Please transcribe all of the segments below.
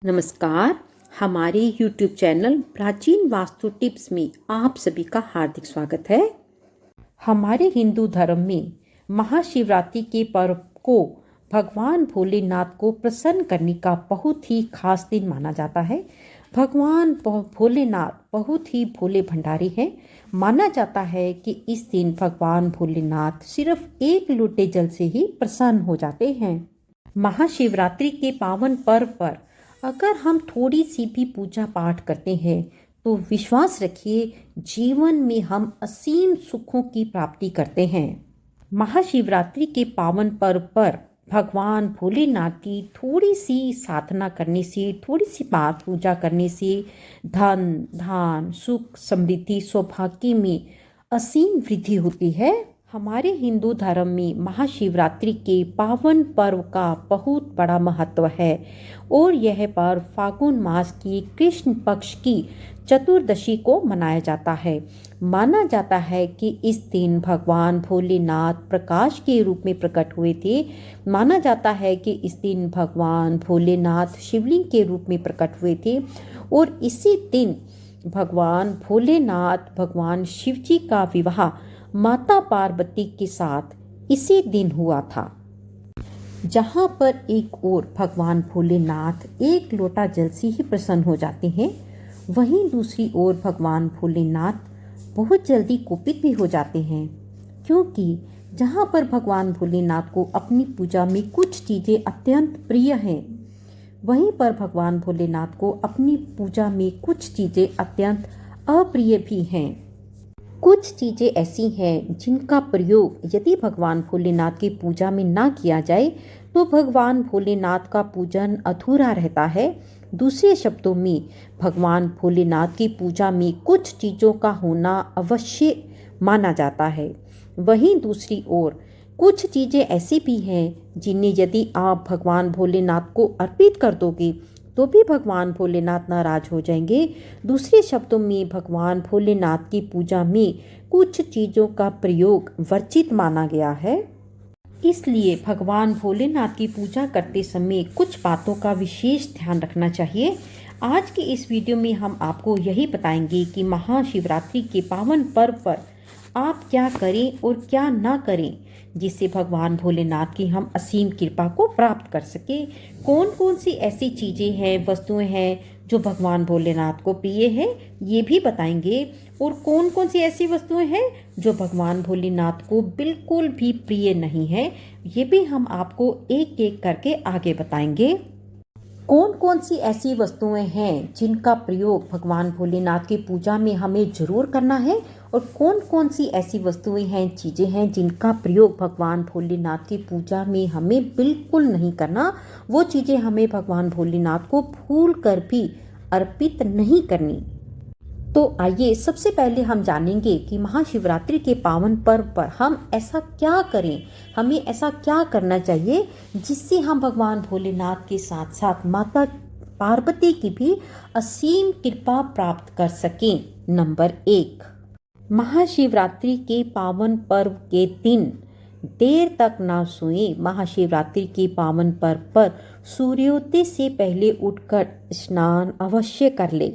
नमस्कार। हमारे YouTube channel प्राचीन वास्तु टिप्स में आप सभी का हार्दिक स्वागत है। हमारे हिंदू धर्म में महाशिवरात्रि के पर्व को भगवान भोलेनाथ को प्रसन्न करने का बहुत ही खास दिन माना जाता है। भगवान भोलेनाथ बहुत ही भोले भंडारी हैं। माना जाता है कि इस दिन भगवान भोलेनाथ सिर्फ एक लोटे जल से ही प्रसन्न हो जाते हैं। महाशिवरात्रि के पावन पर्व पर अगर हम थोड़ी सी भी पूजा पाठ करते हैं तो विश्वास रखिए जीवन में हम असीम सुखों की प्राप्ति करते हैं। महाशिवरात्रि के पावन पर्व पर भगवान भोलेनाथ की थोड़ी सी साधना करने से, थोड़ी सी पाठ पूजा करने से धन धान सुख समृद्धि सौभाग्य में असीम वृद्धि होती है। हमारे हिंदू धर्म में महाशिवरात्रि के पावन पर्व का बहुत बड़ा महत्व है और यह पर्व फागुन मास की कृष्ण पक्ष की चतुर्दशी को मनाया जाता है। माना जाता है कि इस दिन भगवान भोलेनाथ प्रकाश के रूप में प्रकट हुए थे। माना जाता है कि इस दिन भगवान भोलेनाथ शिवलिंग के रूप में प्रकट हुए थे और इसी दिन भगवान भोलेनाथ भगवान शिव जी का विवाह माता पार्वती के साथ इसी दिन हुआ था। जहाँ पर एक ओर भगवान भोलेनाथ एक लोटा जल से ही प्रसन्न हो जाते हैं, वहीं दूसरी ओर भगवान भोलेनाथ बहुत जल्दी कुपित भी हो जाते हैं, क्योंकि जहाँ पर भगवान भोलेनाथ को अपनी पूजा में कुछ चीज़ें अत्यंत प्रिय हैं, वहीं पर भगवान भोलेनाथ को अपनी पूजा में कुछ चीज़ें अत्यंत अप्रिय भी हैं। कुछ चीज़ें ऐसी हैं जिनका प्रयोग यदि भगवान भोलेनाथ की पूजा में ना किया जाए तो भगवान भोलेनाथ का पूजन अधूरा रहता है। दूसरे शब्दों में भगवान भोलेनाथ की पूजा में कुछ चीज़ों का होना अवश्य माना जाता है। वहीं दूसरी ओर कुछ चीज़ें ऐसी भी हैं जिन्हें यदि आप भगवान भोलेनाथ को अर्पित कर दोगे तो भी भगवान भोलेनाथ नाराज हो जाएंगे। दूसरे शब्दों में भगवान भोलेनाथ की पूजा में कुछ चीज़ों का प्रयोग वर्जित माना गया है। इसलिए भगवान भोलेनाथ की पूजा करते समय कुछ बातों का विशेष ध्यान रखना चाहिए। आज की इस वीडियो में हम आपको यही बताएंगे कि महाशिवरात्रि के पावन पर्व पर आप क्या करें और क्या ना करें जिससे भगवान भोलेनाथ की हम असीम कृपा को प्राप्त कर सके। कौन कौन सी ऐसी चीज़ें हैं, वस्तुएं हैं जो भगवान भोलेनाथ को प्रिय है, ये भी बताएंगे। और कौन कौन सी ऐसी वस्तुएं हैं जो भगवान भोलेनाथ को बिल्कुल भी प्रिय नहीं है, ये भी हम आपको एक एक करके आगे बताएंगे। कौन कौन सी ऐसी वस्तुएं हैं जिनका प्रयोग भगवान भोलेनाथ की पूजा में हमें जरूर करना है और कौन कौन सी ऐसी वस्तुएं हैं, चीज़ें हैं जिनका प्रयोग भगवान भोलेनाथ की पूजा में हमें बिल्कुल नहीं करना। वो चीज़ें हमें भगवान भोलेनाथ को भूल कर भी अर्पित नहीं करनी। तो आइए सबसे पहले हम जानेंगे कि महाशिवरात्रि के पावन पर्व पर हम ऐसा क्या करें, हमें ऐसा क्या करना चाहिए जिससे हम भगवान भोलेनाथ के साथ साथ माता पार्वती की भी असीम कृपा प्राप्त कर सकें। नंबर 1, महाशिवरात्रि के पावन पर्व के दिन देर तक ना सोएं। महाशिवरात्रि के पावन पर्व पर सूर्योदय से पहले उठकर स्नान अवश्य कर लें।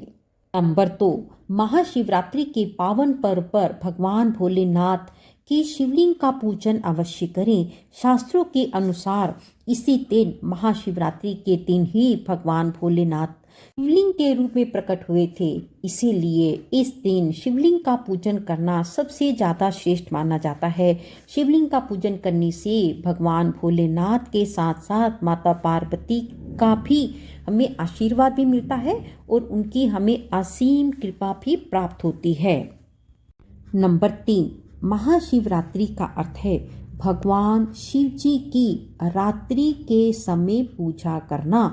नंबर 2, महाशिवरात्रि के पावन पर्व पर भगवान भोलेनाथ की शिवलिंग का पूजन अवश्य करें। शास्त्रों के अनुसार इसी दिन महाशिवरात्रि के दिन ही भगवान भोलेनाथ शिवलिंग के रूप में प्रकट हुए थे। इसीलिए इस दिन शिवलिंग का पूजन करना सबसे ज़्यादा श्रेष्ठ माना जाता है। शिवलिंग का पूजन करने से भगवान भोलेनाथ के साथ साथ माता पार्वती का भी हमें आशीर्वाद भी मिलता है और उनकी हमें असीम कृपा भी प्राप्त होती है। नंबर 3, महाशिवरात्रि का अर्थ है भगवान शिव जी की रात्रि के समय पूजा करना।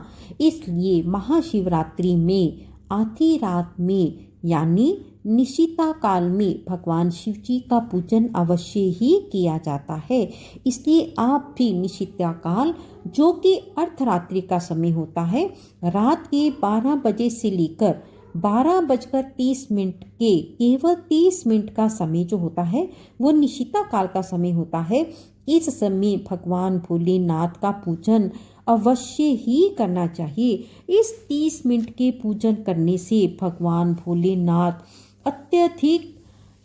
इसलिए महाशिवरात्रि में आधी रात में यानी निशिता काल में भगवान शिव जी का पूजन अवश्य ही किया जाता है। इसलिए आप भी निशिता काल, जो कि अर्धरात्रि का समय होता है, रात के 12 बजे से लेकर 12:30 के केवल 30 मिनट का समय जो होता है वो निशिता काल का समय होता है। इस समय भगवान भोलेनाथ का पूजन अवश्य ही करना चाहिए। इस 30 मिनट के पूजन करने से भगवान भोलेनाथ अत्यधिक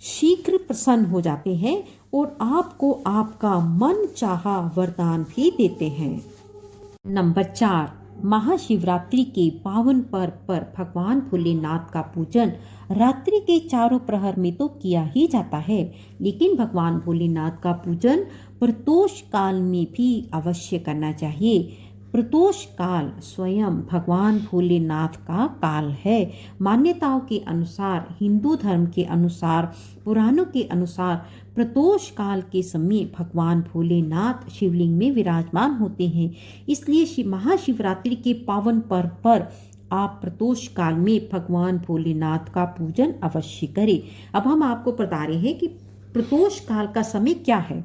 शीघ्र प्रसन्न हो जाते हैं और आपको आपका मन चाहा वरदान भी देते हैं। नंबर 4, महाशिवरात्रि के पावन पर्व पर भगवान भोलेनाथ का पूजन रात्रि के चारों प्रहर में तो किया ही जाता है, लेकिन भगवान भोलेनाथ का पूजन प्रदोष काल में भी अवश्य करना चाहिए। प्रदोष काल स्वयं भगवान भोलेनाथ का काल है। मान्यताओं के अनुसार, हिंदू धर्म के अनुसार, पुराणों के अनुसार प्रदोष काल के समय भगवान भोलेनाथ शिवलिंग में विराजमान होते हैं। इसलिए महाशिवरात्रि के पावन पर्व पर आप प्रदोष काल में भगवान भोलेनाथ का पूजन अवश्य करें। अब हम आपको बता रहे हैं कि प्रदोष काल का समय क्या है।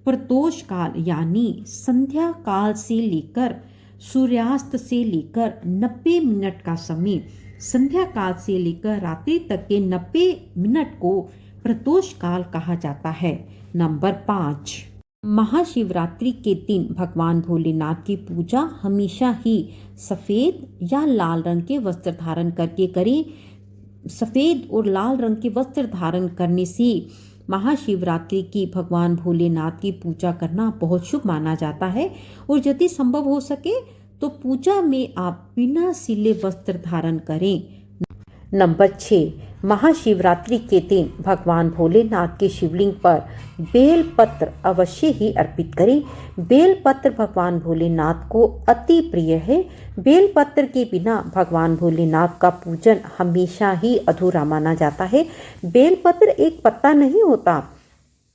प्रदोष काल यानी संध्या काल से लेकर सूर्यास्त से लेकर 90 मिनट का समय, संध्या काल से लेकर रात्रि तक के 90 मिनट को प्रदोष काल कहा जाता है। नंबर 5, महाशिवरात्रि के दिन भगवान भोलेनाथ की पूजा हमेशा ही सफ़ेद या लाल रंग के वस्त्र धारण करके करें। सफ़ेद और लाल रंग के वस्त्र धारण करने से महाशिवरात्रि की भगवान भोलेनाथ की पूजा करना बहुत शुभ माना जाता है और यदि संभव हो सके तो पूजा में आप बिना सिले वस्त्र धारण करें। नंबर 6, महाशिवरात्रि के दिन भगवान भोलेनाथ के शिवलिंग पर बेल पत्र अवश्य ही अर्पित करें। बेल पत्र भगवान भोलेनाथ को अति प्रिय है। बेल पत्र के बिना भगवान भोलेनाथ का पूजन हमेशा ही अधूरा माना जाता है। बेल पत्र एक पत्ता नहीं होता।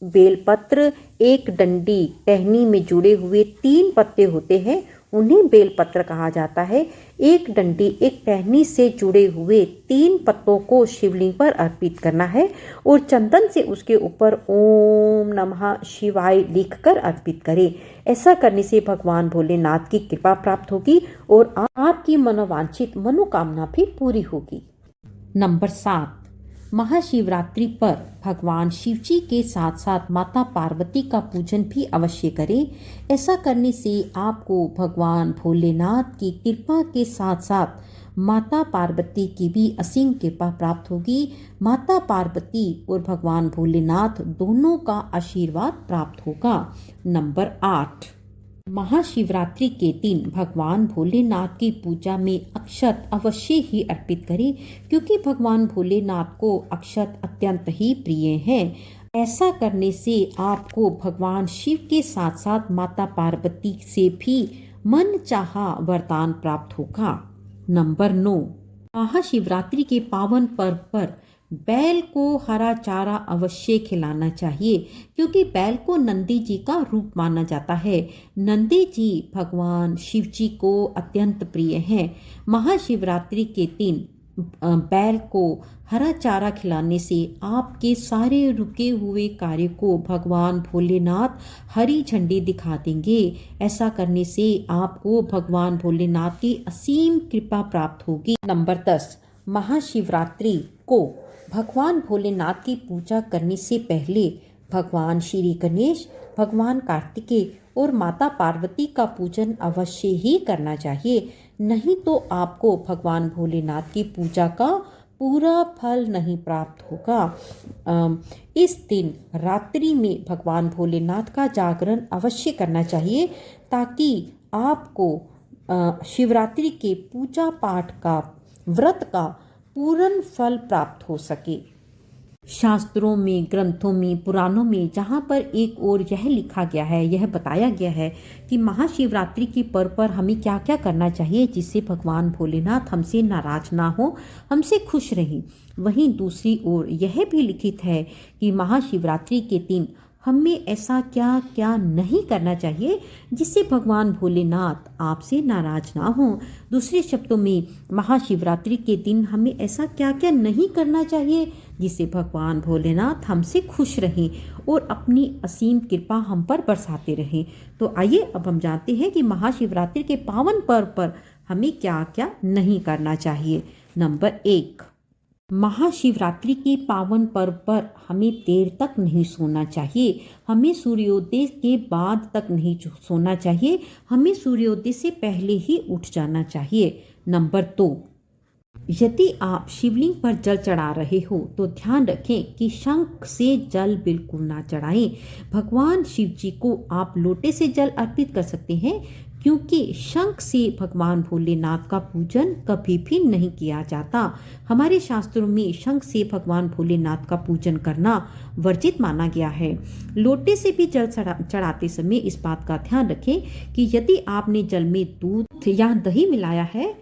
बेल पत्र एक डंडी टहनी में जुड़े हुए 3 पत्ते होते हैं, उन्हें बेल पत्र कहा जाता है। एक डंडी एक टहनी से जुड़े हुए 3 पत्तों को शिवलिंग पर अर्पित करना है और चंदन से उसके ऊपर ओम नमः शिवाय लिखकर अर्पित करें। ऐसा करने से भगवान भोलेनाथ की कृपा प्राप्त होगी और आपकी मनोवांछित मनोकामना भी पूरी होगी। नंबर 7, महाशिवरात्रि पर भगवान शिवजी के साथ साथ माता पार्वती का पूजन भी अवश्य करें। ऐसा करने से आपको भगवान भोलेनाथ की कृपा के साथ साथ माता पार्वती की भी असीम कृपा प्राप्त होगी। माता पार्वती और भगवान भोलेनाथ दोनों का आशीर्वाद प्राप्त होगा। नंबर 8, महाशिवरात्रि के दिन भगवान भोलेनाथ की पूजा में अक्षत अवश्य ही अर्पित करें, क्योंकि भगवान भोलेनाथ को अक्षत अत्यंत ही प्रिय हैं। ऐसा करने से आपको भगवान शिव के साथ साथ माता पार्वती से भी मन चाहा वरदान प्राप्त होगा। नंबर 9, महाशिवरात्रि के पावन पर्व पर बैल को हरा चारा अवश्य खिलाना चाहिए, क्योंकि बैल को नंदी जी का रूप माना जाता है। नंदी जी भगवान शिव जी को अत्यंत प्रिय हैं। महाशिवरात्रि के दिन बैल को हरा चारा खिलाने से आपके सारे रुके हुए कार्य को भगवान भोलेनाथ हरी झंडी दिखा देंगे। ऐसा करने से आपको भगवान भोलेनाथ की असीम कृपा प्राप्त होगी। नंबर 10, महाशिवरात्रि को भगवान भोलेनाथ की पूजा करने से पहले भगवान श्री गणेश, भगवान कार्तिकेय और माता पार्वती का पूजन अवश्य ही करना चाहिए। नहीं तो आपको भगवान भोलेनाथ की पूजा का पूरा फल नहीं प्राप्त होगा। इस दिन रात्रि में भगवान भोलेनाथ का जागरण अवश्य करना चाहिए, ताकि आपको शिवरात्रि के पूजा पाठ का, व्रत का पूर्ण फल प्राप्त हो सके। शास्त्रों में, ग्रंथों में, पुराणों में जहाँ पर एक और यह लिखा गया है, यह बताया गया है कि महाशिवरात्रि के पर्व पर हमें क्या क्या करना चाहिए जिससे भगवान भोलेनाथ हमसे नाराज ना हो, हमसे खुश रहें। वहीं दूसरी ओर यह भी लिखित है कि महाशिवरात्रि के दिन हमें ऐसा क्या क्या नहीं करना चाहिए जिससे भगवान भोलेनाथ आपसे नाराज ना हो। दूसरे शब्दों में, महाशिवरात्रि के दिन हमें ऐसा क्या क्या नहीं करना चाहिए जिससे भगवान भोलेनाथ हमसे खुश रहें और अपनी असीम कृपा हम पर बरसाते रहें। तो आइए अब हम जानते हैं कि महाशिवरात्रि के पावन पर्व पर हमें क्या क्या नहीं करना चाहिए। नंबर 1, महाशिवरात्रि के पावन पर्व पर हमें देर तक नहीं सोना चाहिए। हमें सूर्योदय के बाद तक नहीं सोना चाहिए। हमें सूर्योदय से पहले ही उठ जाना चाहिए। नंबर 2, यदि आप शिवलिंग पर जल चढ़ा रहे हो तो ध्यान रखें कि शंख से जल बिल्कुल ना चढ़ाएं। भगवान शिव जी को आप लोटे से जल अर्पित कर सकते हैं, क्योंकि शंख से भगवान भोलेनाथ का पूजन कभी भी नहीं किया जाता। हमारे शास्त्रों में शंख से भगवान भोलेनाथ का पूजन करना वर्जित माना गया है। लोटे से भी जल चढ़ाते समय इस बात का ध्यान रखें कि यदि आपने जल में दूध या दही मिलाया है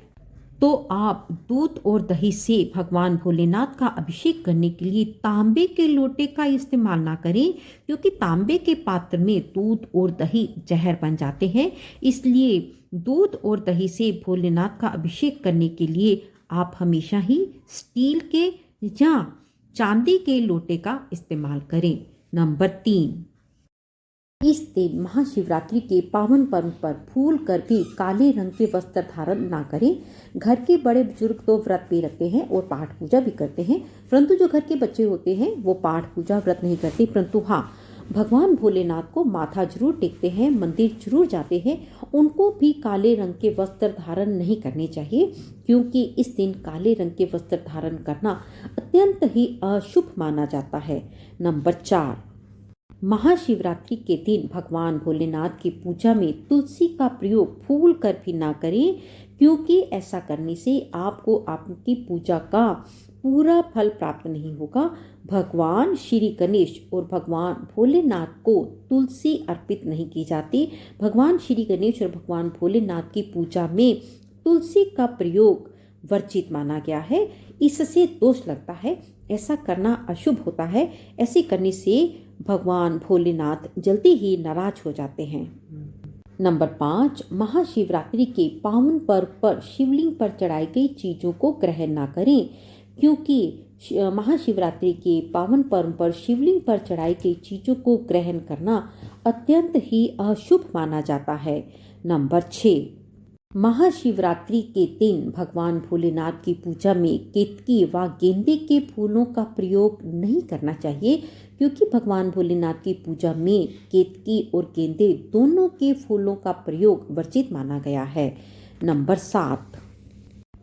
तो आप दूध और दही से भगवान भोलेनाथ का अभिषेक करने के लिए तांबे के लोटे का इस्तेमाल ना करें, क्योंकि तांबे के पात्र में दूध और दही जहर बन जाते हैं। इसलिए दूध और दही से भोलेनाथ का अभिषेक करने के लिए आप हमेशा ही स्टील के या चांदी के लोटे का इस्तेमाल करें। नंबर 3, इस दिन महाशिवरात्रि के पावन पर्व पर भूल कर भी काले रंग के वस्त्र धारण ना करें। घर के बड़े बुजुर्ग तो व्रत भी रखते हैं और पाठ पूजा भी करते हैं, परंतु जो घर के बच्चे होते हैं वो पाठ पूजा व्रत नहीं करते, परंतु हाँ, भगवान भोलेनाथ को माथा जरूर टेकते हैं, मंदिर जरूर जाते हैं। उनको भी काले रंग के वस्त्र धारण नहीं करने चाहिए, क्योंकि इस दिन काले रंग के वस्त्र धारण करना अत्यंत ही अशुभ माना जाता है। नंबर 4, महाशिवरात्रि के दिन भगवान भोलेनाथ की पूजा में तुलसी का प्रयोग भूल कर भी ना करें, क्योंकि ऐसा करने से आपको आपकी पूजा का पूरा फल प्राप्त नहीं होगा। भगवान श्री गणेश और भगवान भोलेनाथ को तुलसी अर्पित नहीं की जाती। भगवान श्री गणेश और भगवान भोलेनाथ की पूजा में तुलसी का प्रयोग वर्जित माना गया है। इससे दोष लगता है, ऐसा करना अशुभ होता है। ऐसे करने से भगवान भोलेनाथ जल्दी ही नाराज हो जाते हैं। नंबर 5, महाशिवरात्रि के पावन पर्व पर शिवलिंग पर चढ़ाई गई चीजों को ग्रहण ना करें, क्योंकि महाशिवरात्रि के पावन पर्व पर शिवलिंग पर चढ़ाई गई चीजों को ग्रहण करना अत्यंत ही अशुभ माना जाता है। नंबर 6, महाशिवरात्रि के दिन भगवान भोलेनाथ की पूजा में केतकी व गेंदे के फूलों का प्रयोग नहीं करना चाहिए, क्योंकि भगवान भोलेनाथ की पूजा में केतकी और गेंदे दोनों के फूलों का प्रयोग वर्जित माना गया है। नंबर 7,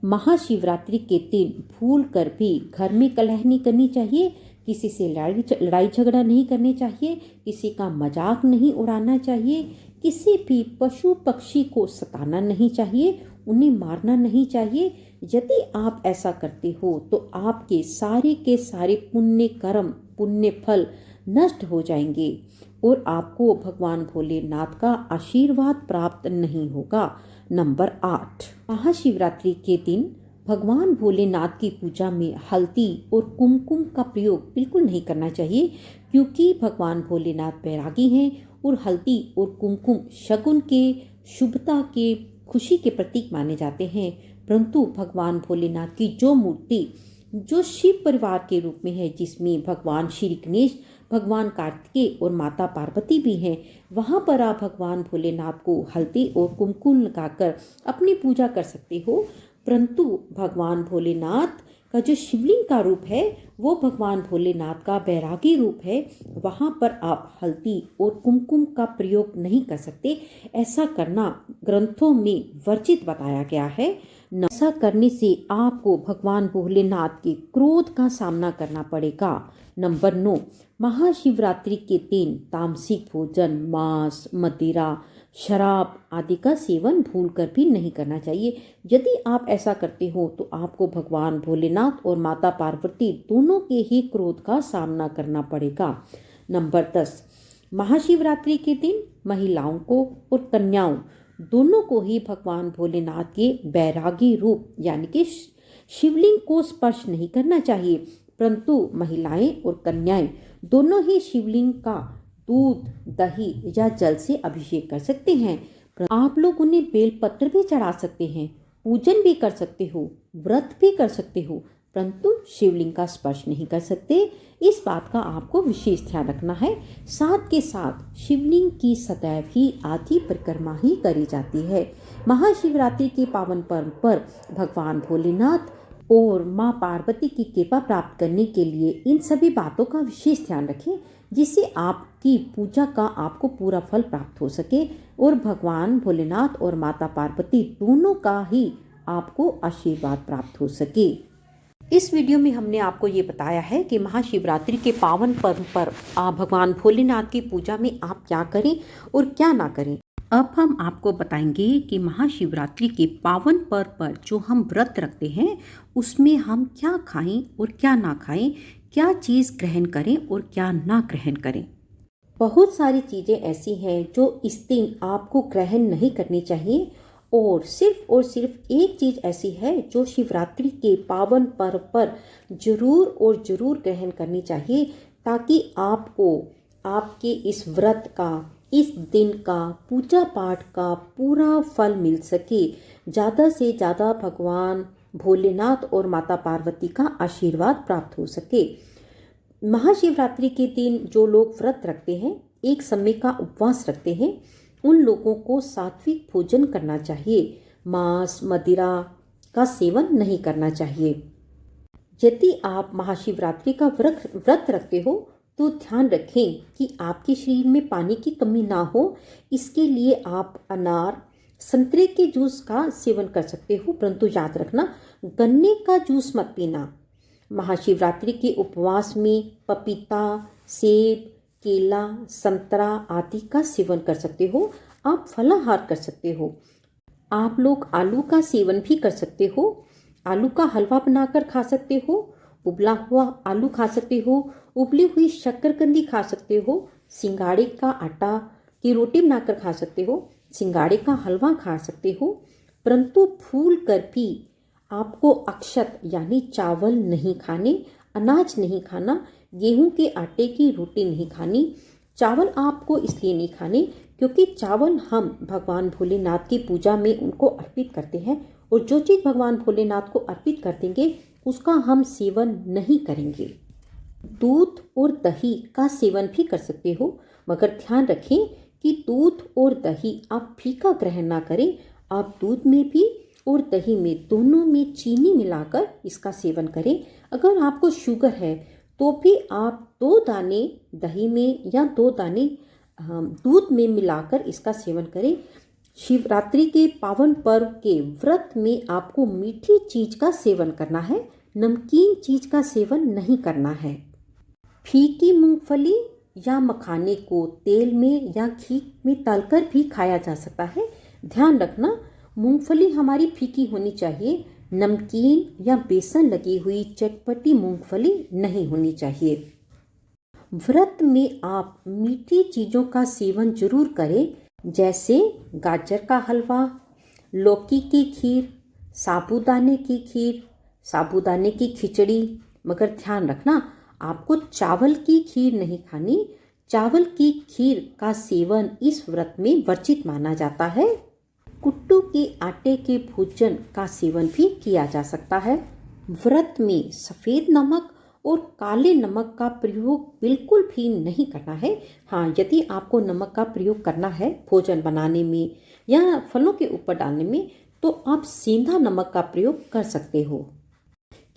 महाशिवरात्रि के दिन भूल कर भी घर में कलह नहीं करनी चाहिए। किसी से लड़ाई झगड़ा नहीं करनी चाहिए, किसी का मजाक नहीं उड़ाना चाहिए, किसी भी पशु पक्षी को सताना नहीं चाहिए, उन्हें मारना नहीं चाहिए। यदि आप ऐसा करते हो तो आपके सारे के सारे पुण्य कर्म, पुण्य फल नष्ट हो जाएंगे और आपको भगवान भोलेनाथ का आशीर्वाद प्राप्त नहीं होगा। नंबर 8, महाशिवरात्रि के दिन भगवान भोलेनाथ की पूजा में हल्दी और कुमकुम का प्रयोग बिल्कुल नहीं करना चाहिए, क्योंकि भगवान भोलेनाथ बैरागी हैं और हल्दी और कुमकुम शगुन के, शुभता के, खुशी के प्रतीक माने जाते हैं। परंतु भगवान भोलेनाथ की जो मूर्ति जो शिव परिवार के रूप में है, जिसमें भगवान श्री गणेश, भगवान कार्तिकेय और माता पार्वती भी हैं, वहाँ पर आप भगवान भोलेनाथ को हल्दी और कुमकुम लगाकर अपनी पूजा कर सकते हो। परंतु भगवान भोलेनाथ का जो शिवलिंग का रूप है वो भगवान भोलेनाथ का बैरागी रूप है, वहाँ पर आप हल्दी और कुमकुम का प्रयोग नहीं कर सकते। ऐसा करना ग्रंथों में वर्जित बताया गया है। ऐसा करने से आपको भगवान भोलेनाथ के क्रोध का सामना करना पड़ेगा। नंबर 9, महाशिवरात्रि के दिन तामसिक भोजन, मांस, मदिरा, शराब आदि का सेवन भूलकर भी नहीं करना चाहिए। यदि आप ऐसा करते हो तो आपको भगवान भोलेनाथ और माता पार्वती दोनों के ही क्रोध का सामना करना पड़ेगा। नंबर 10, महाशिवरात्रि के दिन महिलाओं को और कन्याओं दोनों को ही भगवान भोलेनाथ के बैरागी रूप यानी कि शिवलिंग को स्पर्श नहीं करना चाहिए, परंतु महिलाएं और कन्याएं दोनों ही शिवलिंग का दूध, दही या जल से अभिषेक कर सकते हैं। आप लोग उन्हें बेलपत्र भी चढ़ा सकते हैं, पूजन भी कर सकते हो, व्रत भी कर सकते हो, परंतु शिवलिंग का स्पर्श नहीं कर सकते। इस बात का आपको विशेष ध्यान रखना है। साथ के साथ शिवलिंग की सदैव ही आधी परिक्रमा ही करी जाती है। महाशिवरात्रि के पावन पर्व पर भगवान भोलेनाथ और माँ पार्वती की कृपा प्राप्त करने के लिए इन सभी बातों का विशेष ध्यान रखें, जिससे आपकी पूजा का आपको पूरा फल प्राप्त हो सके और भगवान भोलेनाथ और माता पार्वती दोनों का ही आपको आशीर्वाद प्राप्त हो सके। इस वीडियो में हमने आपको ये बताया है कि महाशिवरात्रि के पावन पर्व पर आप भगवान भोलेनाथ की पूजा में आप क्या करें और क्या ना करें। अब हम आपको बताएंगे कि महाशिवरात्रि के पावन पर्व पर जो हम व्रत रखते हैं उसमें हम क्या खाएं और क्या ना खाएं, क्या चीज़ ग्रहण करें और क्या ना ग्रहण करें। बहुत सारी चीज़ें ऐसी हैं जो इस दिन आपको ग्रहण नहीं करनी चाहिए और सिर्फ एक चीज़ ऐसी है जो शिवरात्रि के पावन पर्व पर जरूर ग्रहण करनी चाहिए, ताकि आपको आपके इस व्रत का, इस दिन का, पूजा पाठ का पूरा फल मिल सके, ज़्यादा से ज़्यादा भगवान भोलेनाथ और माता पार्वती का आशीर्वाद प्राप्त हो सके। महाशिवरात्रि के दिन जो लोग व्रत रखते हैं, एक समय का उपवास रखते हैं, उन लोगों को सात्विक भोजन करना चाहिए, मांस मदिरा का सेवन नहीं करना चाहिए। यदि आप महाशिवरात्रि का व्रत रखते हो तो ध्यान रखें कि आपके शरीर में पानी की कमी ना हो। इसके लिए आप अनार, संतरे के जूस का सेवन कर सकते हो, परंतु याद रखना गन्ने का जूस मत पीना। महाशिवरात्रि के उपवास में पपीता, सेब, केला, संतरा आदि का सेवन कर सकते हो। आप फलाहार कर सकते हो। आप लोग आलू का सेवन भी कर सकते हो। आलू का हलवा बनाकर खा सकते हो, उबला हुआ आलू खा सकते हो, उबली हुई शक्करकंदी खा सकते हो, सिंगाड़े का आटा की रोटी बनाकर खा सकते हो, सिंगाड़े का हलवा खा सकते हो। परंतु भूल कर भी आपको अक्षत यानी चावल नहीं खाने, अनाज नहीं खाना, गेहूं के आटे की रोटी नहीं खानी। चावल आपको इसलिए नहीं खाने क्योंकि चावल हम भगवान भोलेनाथ की पूजा में उनको अर्पित करते हैं, और जो चीज़ भगवान भोलेनाथ को अर्पित कर देंगे उसका हम सेवन नहीं करेंगे। दूध और दही का सेवन भी कर सकते हो, मगर ध्यान रखें कि दूध और दही आप फीका ग्रहण ना करें। आप दूध में भी और दही में दोनों में चीनी मिलाकर इसका सेवन करें। अगर आपको शुगर है तो भी आप 2 दाने दही में या 2 दाने दूध में मिलाकर इसका सेवन करें। शिवरात्रि के पावन पर्व के व्रत में आपको मीठी चीज का सेवन करना है, नमकीन चीज का सेवन नहीं करना है। फीकी मूंगफली या मखाने को तेल में या घी में तलकर भी खाया जा सकता है। ध्यान रखना मूंगफली हमारी फीकी होनी चाहिए, नमकीन या बेसन लगी हुई चटपटी मूंगफली नहीं होनी चाहिए। व्रत में आप मीठी चीज़ों का सेवन जरूर करें, जैसे गाजर का हलवा, लौकी की खीर, साबूदाने की खीर, साबूदाने की खिचड़ी। मगर ध्यान रखना आपको चावल की खीर नहीं खानी। चावल की खीर का सेवन इस व्रत में वर्जित माना जाता है। कुट्टू के आटे के भोजन का सेवन भी किया जा सकता है। व्रत में सफ़ेद नमक और काले नमक का प्रयोग बिल्कुल भी नहीं करना है। हाँ, यदि आपको नमक का प्रयोग करना है भोजन बनाने में या फलों के ऊपर डालने में, तो आप सेंधा नमक का प्रयोग कर सकते हो।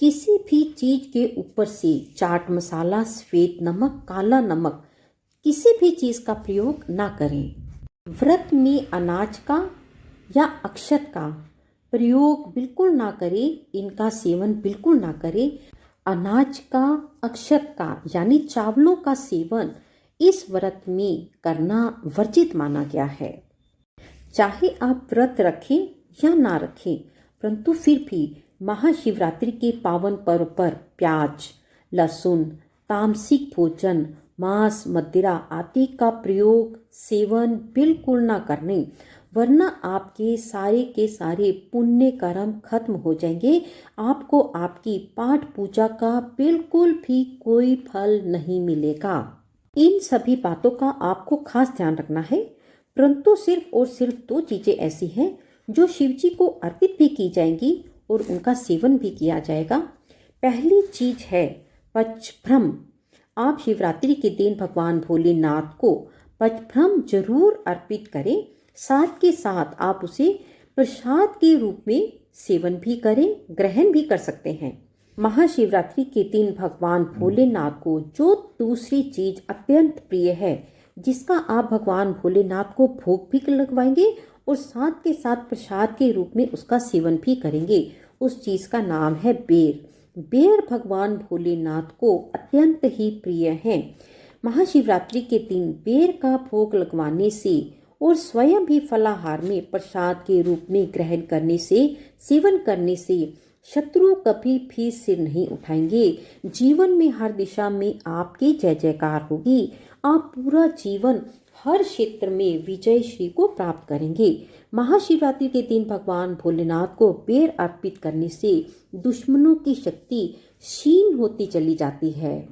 किसी भी चीज़ के ऊपर से चाट मसाला, सफ़ेद नमक, काला नमक, किसी भी चीज़ का प्रयोग ना करें। व्रत में अनाज का या अक्षत का प्रयोग बिल्कुल ना करें, इनका सेवन बिल्कुल ना करें। अनाज का, अक्षत का यानी चावलों का सेवन इस व्रत में करना वर्जित माना गया है। चाहे आप व्रत रखें या ना रखें, परंतु फिर भी महाशिवरात्रि के पावन पर्व पर प्याज, लहसुन, तामसिक भोजन, मांस, मदिरा आदि का प्रयोग, सेवन बिल्कुल ना करने, वरना आपके सारे के सारे पुण्य कर्म खत्म हो जाएंगे। आपको आपकी पाठ पूजा का बिल्कुल भी कोई फल नहीं मिलेगा। इन सभी बातों का आपको खास ध्यान रखना है। परंतु सिर्फ और सिर्फ 2 चीजें ऐसी हैं जो शिव जी को अर्पित भी की जाएंगी और उनका सेवन भी किया जाएगा। पहली चीज है पचभ्रम। आप शिवरात्रि के दिन भगवान भोलेनाथ को पचभ्रम जरूर अर्पित करें। साथ के साथ आप उसे प्रसाद के रूप में सेवन भी करें, ग्रहण भी कर सकते हैं। महाशिवरात्रि के दिन भगवान भोलेनाथ को जो दूसरी चीज अत्यंत प्रिय है, जिसका आप भगवान भोलेनाथ को भोग भी लगवाएंगे और साथ के साथ प्रसाद के रूप में उसका सेवन भी करेंगे, उस चीज का नाम है बेर। बेर भगवान भोलेनाथ को अत्यंत ही प्रिय है। महाशिवरात्रि के दिन बेर का भोग लगवाने से और स्वयं भी फलाहार में प्रसाद के रूप में ग्रहण करने से, सेवन करने से शत्रु कभी भी सिर नहीं उठाएंगे। जीवन में हर दिशा में आपकी जय जयकार होगी। आप पूरा जीवन हर क्षेत्र में विजय श्री को प्राप्त करेंगे। महाशिवरात्रि के दिन भगवान भोलेनाथ को बेर अर्पित करने से दुश्मनों की शक्ति क्षीण होती चली जाती है,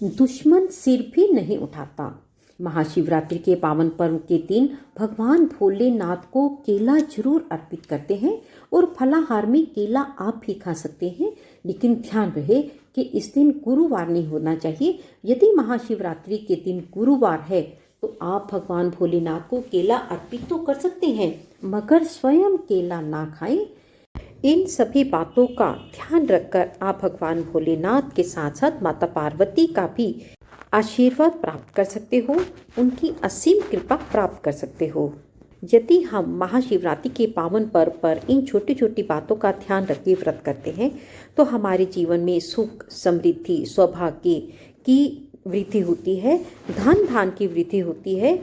दुश्मन सिर भी नहीं उठाता। महाशिवरात्रि के पावन पर्व के दिन भगवान भोलेनाथ को केला जरूर अर्पित करते हैं और फलाहार में केला आप भी खा सकते हैं, लेकिन ध्यान रहे कि इस दिन गुरुवार नहीं होना चाहिए। यदि महाशिवरात्रि के दिन गुरुवार है तो आप भगवान भोलेनाथ को केला अर्पित तो कर सकते हैं, मगर स्वयं केला ना खाएं। इन सभी बातों का ध्यान रखकर आप भगवान भोलेनाथ के साथ साथ माता पार्वती का भी आशीर्वाद प्राप्त कर सकते हो, उनकी असीम कृपा प्राप्त कर सकते हो। यदि हम महाशिवरात्रि के पावन पर्व पर इन छोटी छोटी बातों का ध्यान रख के व्रत करते हैं तो हमारे जीवन में सुख, समृद्धि, सौभाग्य की वृद्धि होती है, धन धान की वृद्धि होती है।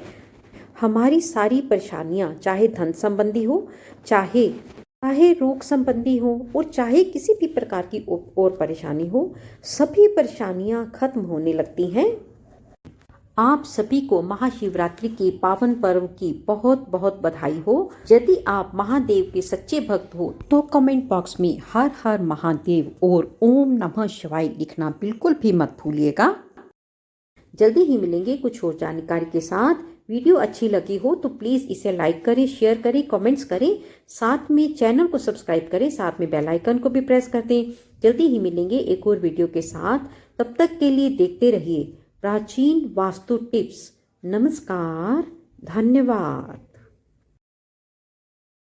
हमारी सारी परेशानियां, चाहे धन संबंधी हो, चाहे रोग संबंधी हो और चाहे किसी भी प्रकार की और परेशानी हो, सभी परेशानियां खत्म होने लगती हैं। आप सभी को महाशिवरात्रि के पावन पर्व की बहुत बहुत बधाई हो। यदि आप महादेव के सच्चे भक्त हो तो कमेंट बॉक्स में हर हर महादेव और ओम नमः शिवाय लिखना बिल्कुल भी मत भूलिएगा। जल्दी ही मिलेंगे कुछ और जानकारी के साथ। वीडियो अच्छी लगी हो तो प्लीज़ इसे लाइक करें, शेयर करें, कमेंट्स करें, साथ में चैनल को सब्सक्राइब करें, साथ में बेल आइकन को भी प्रेस कर दें। जल्दी ही मिलेंगे एक और वीडियो के साथ। तब तक के लिए देखते रहिए प्राचीन वास्तु टिप्स। नमस्कार, धन्यवाद।